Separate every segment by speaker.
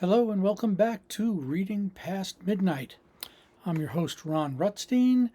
Speaker 1: Hello and welcome back to Reading Past Midnight. I'm your host, Ron Rutstein,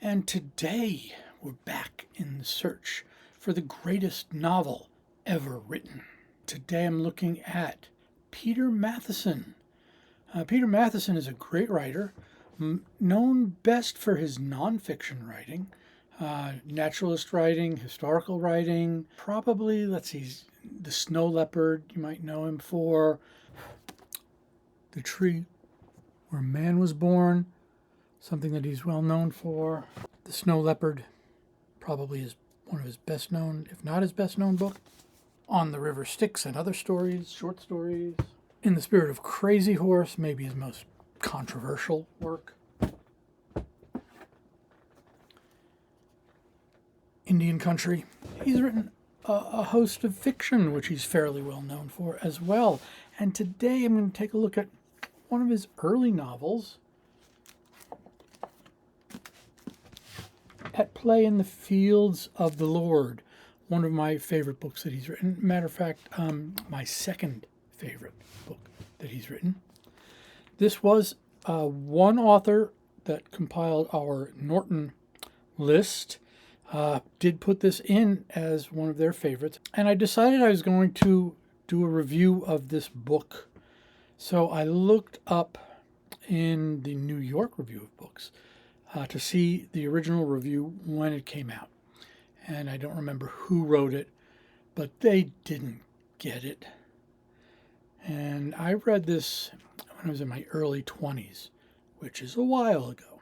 Speaker 1: and today we're back in the search for the greatest novel ever written. Today I'm looking at Peter Matthiessen. Peter Matthiessen is a great writer, known best for his nonfiction writing, naturalist writing, historical writing, probably, The Snow Leopard, you might know him for. The Tree Where Man Was Born, something that he's well known for. The Snow Leopard probably is one of his best known, if not his best known book. On the River Styx and Other Stories, short stories. In the Spirit of Crazy Horse, maybe his most controversial work. Indian Country. He's written a host of fiction, which he's fairly well known for as well. And today I'm going to take a look at one of his early novels, At Play in the Fields of the Lord, one of my favorite books that he's written. Matter of fact, my second favorite book that he's written. This was one author that compiled our Norton list, did put this in as one of their favorites, and I decided I was going to do a review of this book. So I looked up in the New York Review of Books to see the original review when it came out. And I don't remember who wrote it, but they didn't get it. And I read this when I was in my early 20s, which is a while ago.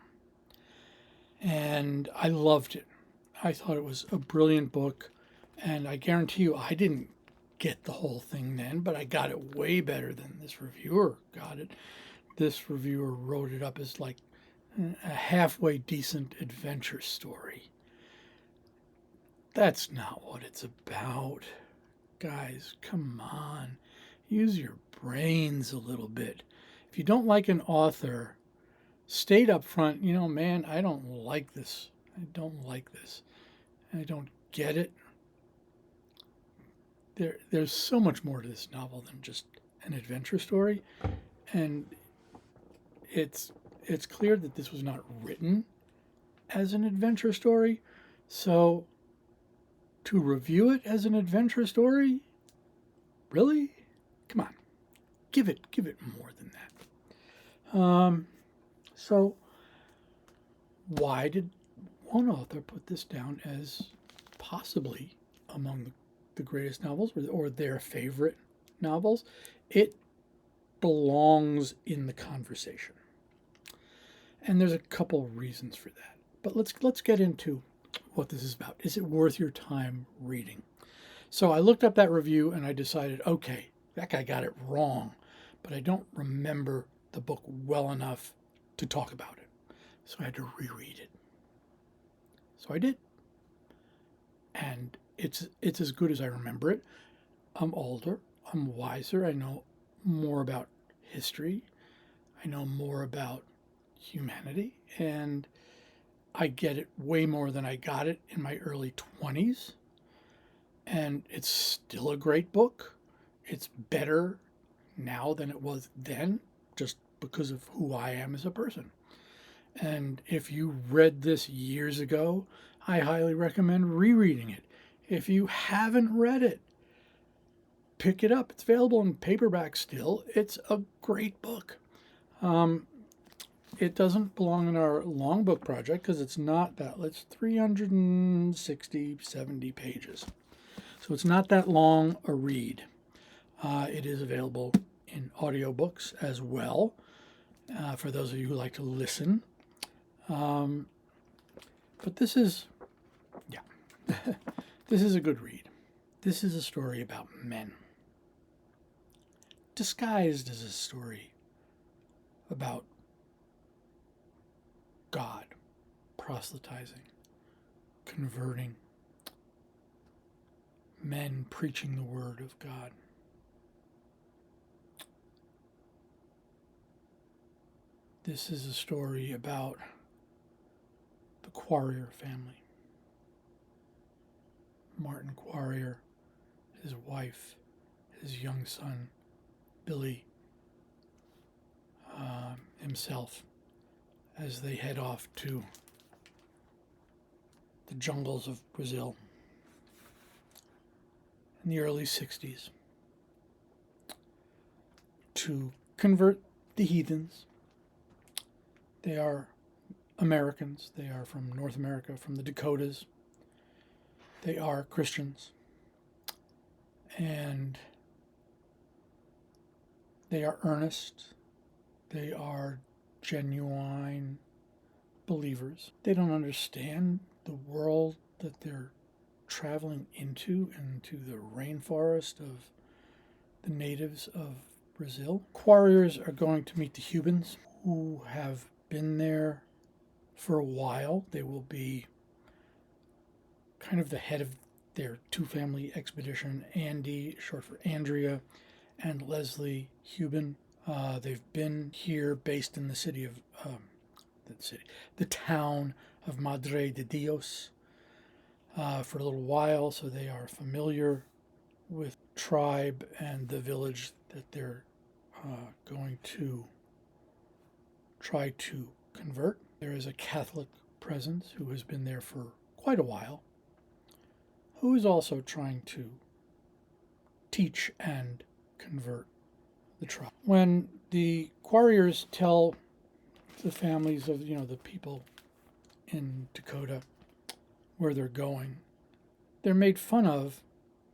Speaker 1: And I loved it. I thought it was a brilliant book. And I guarantee you, I didn't get the whole thing then, but I got it way better than this reviewer got it. This reviewer wrote it up as like a halfway decent adventure story. That's not what it's about. Guys, come on. Use your brains a little bit. If you don't like an author, state up front, man, I don't like this. I don't like this. I don't get it. There's so much more to this novel than just an adventure story, and it's clear that this was not written as an adventure story. So to review it as an adventure story, really? Come on, give it more than that. So why did one author put this down as possibly among the greatest novels or their favorite novels? It belongs in the conversation. And there's a couple reasons for that. But let's get into what this is about. Is it worth your time reading? So I looked up that review and I decided, okay, that guy got it wrong, but I don't remember the book well enough to talk about it. So I had to reread it. So I did. And it's as good as I remember it. I'm older. I'm wiser. I know more about history. I know more about humanity. And I get it way more than I got it in my early 20s. And it's still a great book. It's better now than it was then, just because of who I am as a person. And if you read this years ago, I highly recommend rereading it. If you haven't read it, pick it up. It's available in paperback still. It's a great book. It doesn't belong in our long book project because it's not that. It's 360, 70 pages. So it's not that long a read. It is available in audiobooks as well, for those of you who like to listen. But this is a good read. This is a story about men, disguised as a story about God, proselytizing, converting, men preaching the word of God. This is a story about the Quarrier family. Martin Quarrier, his wife, his young son, Billy, himself as they head off to the jungles of Brazil in the early 60s to convert the heathens. They are Americans. They are from North America, from the Dakotas. They are Christians. And they are earnest. They are genuine believers. They don't understand the world that they're traveling into the rainforest of the natives of Brazil. Warriors are going to meet the Cubans who have been there for a while. They will be kind of the head of their two-family expedition, Andy, short for Andrea, and Leslie Cuban. They've been here based in the the town of Madre de Dios for a little while, so they are familiar with tribe and the village that they're going to try to convert. There is a Catholic presence who has been there for quite a while, who is also trying to teach and convert the tribe. When the warriors tell the families of the people in Dakota where they're going, they're made fun of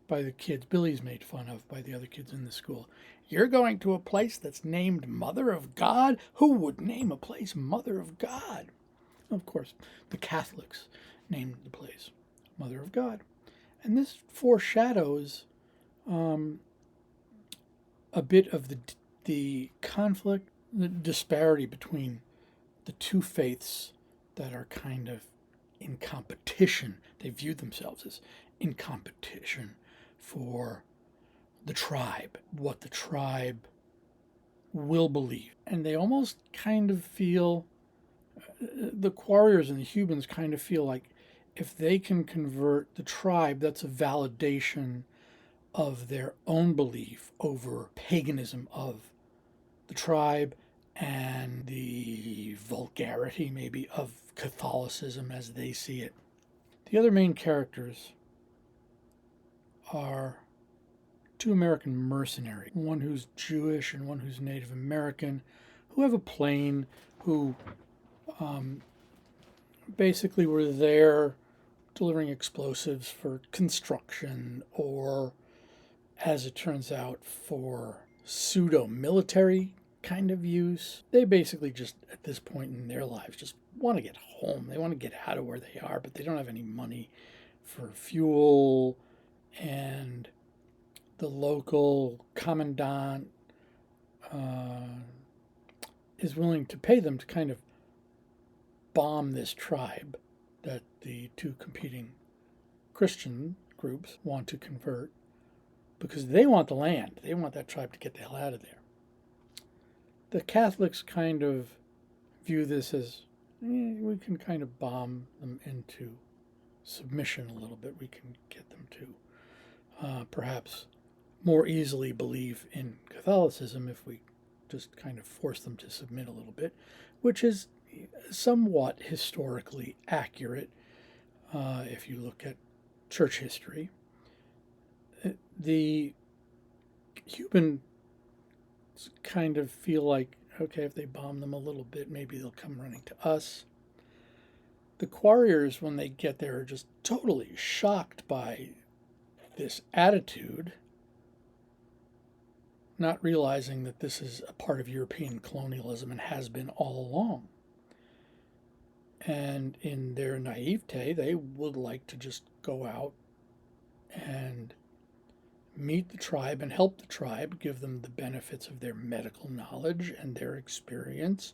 Speaker 1: by the kids. Billy's made fun of by the other kids in the school. You're going to a place that's named Mother of God? Who would name a place Mother of God? Of course, the Catholics named the place Mother of God. And this foreshadows a bit of the conflict, the disparity between the two faiths that are kind of in competition. They view themselves as in competition for the tribe, what the tribe will believe. And they almost kind of feel, the warriors and the Cubans kind of feel like if they can convert the tribe, that's a validation of their own belief over paganism of the tribe and the vulgarity maybe of Catholicism as they see it. The other main characters are two American mercenaries, one who's Jewish and one who's Native American, who have a plane, who basically were there delivering explosives for construction or, as it turns out, for pseudo-military kind of use. They basically just, at this point in their lives, just want to get home. They want to get out of where they are, but they don't have any money for fuel, and the local commandant is willing to pay them to kind of bomb this tribe that the two competing Christian groups want to convert, because they want the land. They want that tribe to get the hell out of there. The Catholics kind of view this as, we can kind of bomb them into submission a little bit. We can get them to perhaps more easily believe in Catholicism if we just kind of force them to submit a little bit, which is somewhat historically accurate if you look at church history. The Cubans kind of feel like, okay, if they bomb them a little bit, maybe they'll come running to us. The warriors, when they get there, are just totally shocked by this attitude, not realizing that this is a part of European colonialism and has been all along. And in their naivete, they would like to just go out and meet the tribe and help the tribe, give them the benefits of their medical knowledge and their experience,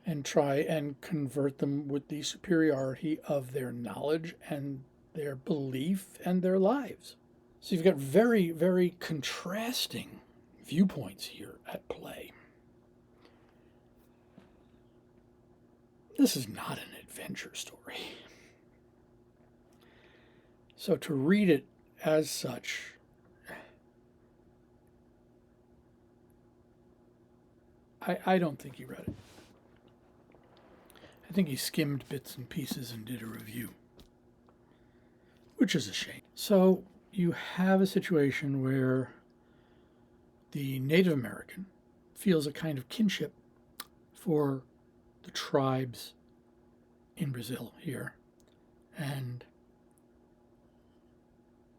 Speaker 1: and try and convert them with the superiority of their knowledge and their belief and their lives. So you've got very, very contrasting viewpoints here at play. This is not an adventure story. So to read it as such, I don't think he read it. I think he skimmed bits and pieces and did a review, which is a shame. So you have a situation where the Native American feels a kind of kinship for the tribes in Brazil here and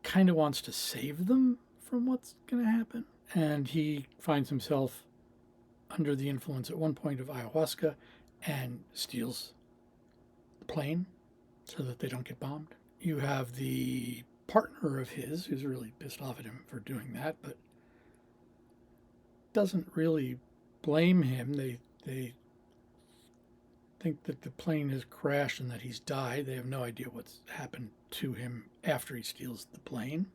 Speaker 1: kind of wants to save them from what's going to happen. And he finds himself under the influence at one point of ayahuasca and steals the plane so that they don't get bombed. You have the partner of his who's really pissed off at him for doing that, but doesn't really blame him. They think that the plane has crashed and that he's died. They have no idea what's happened to him after he steals the plane.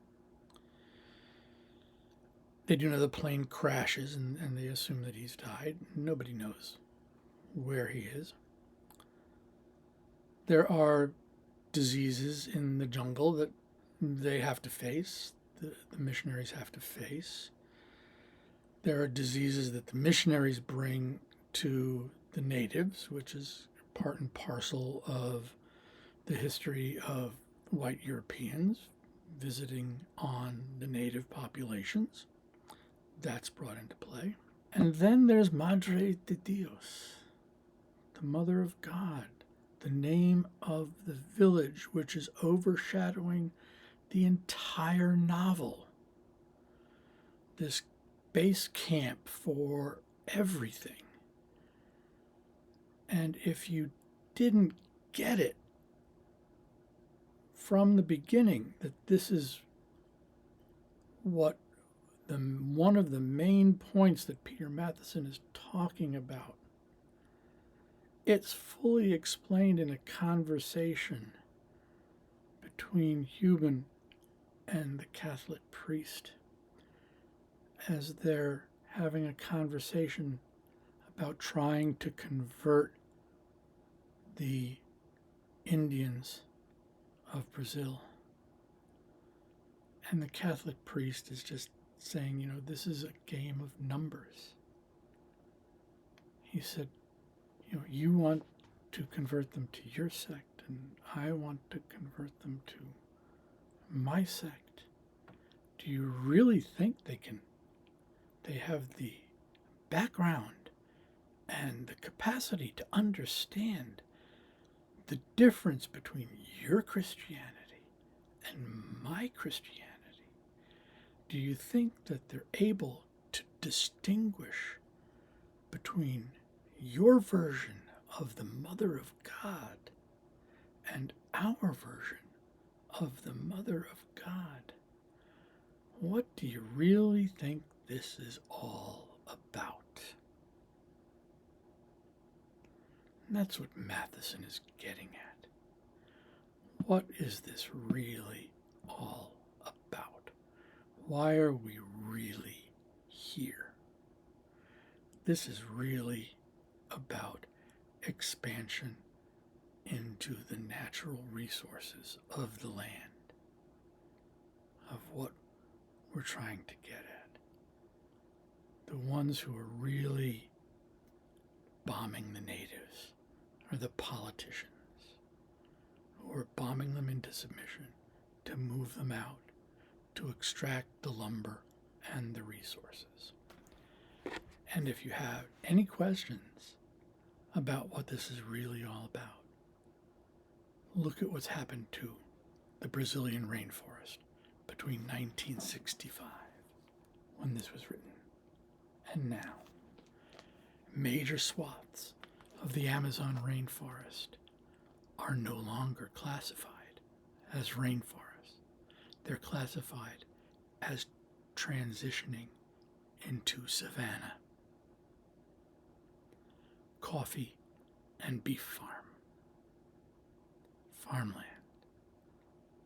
Speaker 1: They do know the plane crashes and they assume that he's died. Nobody knows where he is. There are diseases in the jungle that they have to face, the missionaries have to face. There are diseases that the missionaries bring to the natives, which is part and parcel of the history of white Europeans visiting on the native populations. That's brought into play. And then there's Madre de Dios, the Mother of God, the name of the village, which is overshadowing the entire novel. This base camp for everything. And if you didn't get it from the beginning, that this is what one of the main points that Peter Matthiessen is talking about, it's fully explained in a conversation between Human and the Catholic priest as they're having a conversation about trying to convert the Indians of Brazil. And the Catholic priest is just saying, this is a game of numbers. He said, you want to convert them to your sect, and I want to convert them to my sect. Do you really think they have the background and the capacity to understand the difference between your Christianity and my Christianity? Do you think that they're able to distinguish between your version of the Mother of God and our version of the Mother of God? What do you really think this is all about? And that's what Matthiessen is getting at. What is this really all about? Why are we really here? This is really about expansion into the natural resources of the land, of what we're trying to get at. The ones who are really bombing the natives are the politicians who are bombing them into submission to move them out, to extract the lumber and the resources. And if you have any questions about what this is really all about, look at what's happened to the Brazilian rainforest between 1965, when this was written, and now. Major swaths of the Amazon rainforest are no longer classified as rainforests. They're classified as transitioning into savanna, coffee and beef farmland.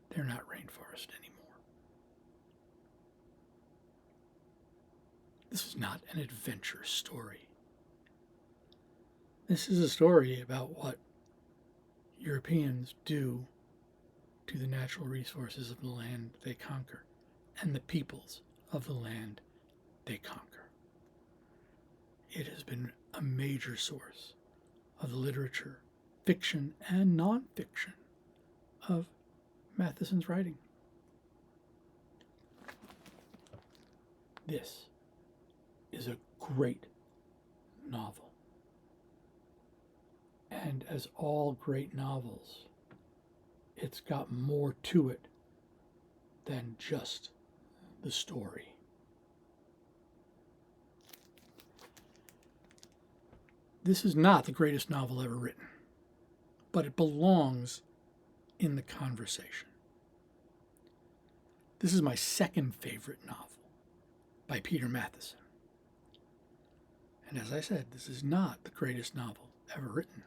Speaker 1: They're not rainforest anymore. This is not an adventure story. This is a story about what Europeans do to the natural resources of the land they conquer and the peoples of the land they conquer. It has been a major source of the literature fiction and nonfiction of Mathiessen's writing. This is a great novel. And as all great novels, it's got more to it than just the story. This is not the greatest novel ever written, but it belongs in the conversation. This is my second favorite novel by Peter Matthiessen. And as I said, this is not the greatest novel ever written.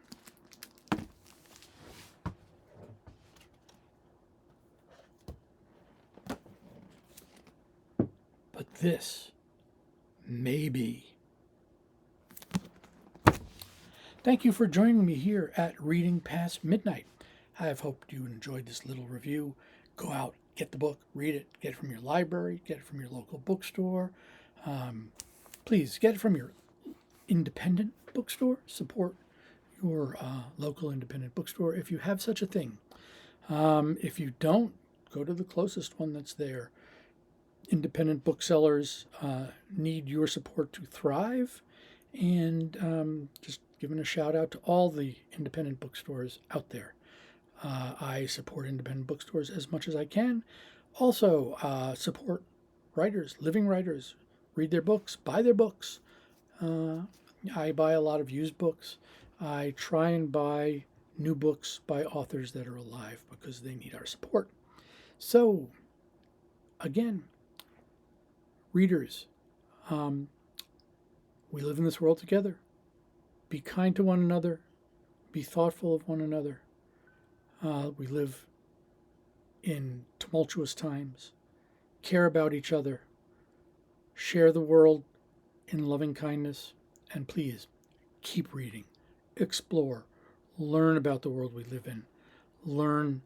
Speaker 1: But this may be. Thank you for joining me here at Reading Past Midnight. I have hoped you enjoyed this little review. Go out, get the book, read it, get it from your library, get it from your local bookstore. Please get it from your independent bookstore. Support your local independent bookstore if you have such a thing. If you don't, go to the closest one that's there. Independent booksellers need your support to thrive, and just giving a shout out to all the independent bookstores out there. I support independent bookstores as much as I can. Also, support writers, living writers. Read their books, buy their books. I buy a lot of used books. I try and buy new books by authors that are alive because they need our support. So, again, readers, we live in this world together. Be kind to one another. Be thoughtful of one another. We live in tumultuous times. Care about each other. Share the world in loving kindness. And please, keep reading. Explore. Learn about the world we live in. Learn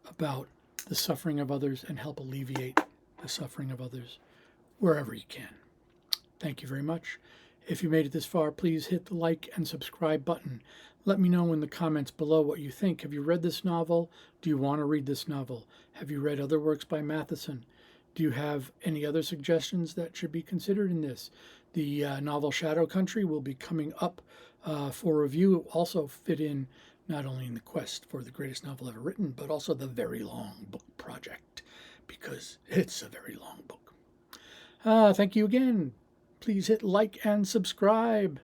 Speaker 1: about the suffering of others and help alleviate the suffering of others wherever you can. Thank you very much. If you made it this far, please hit the like and subscribe button. Let me know in the comments below what you think. Have you read this novel? Do you want to read this novel? Have you read other works by Matthiessen? Do you have any other suggestions that should be considered in this? The novel Shadow Country will be coming up for review. It will also fit in not only in the quest for the greatest novel ever written, but also the very long book project, because it's a very long book. Thank you again. Please hit like and subscribe.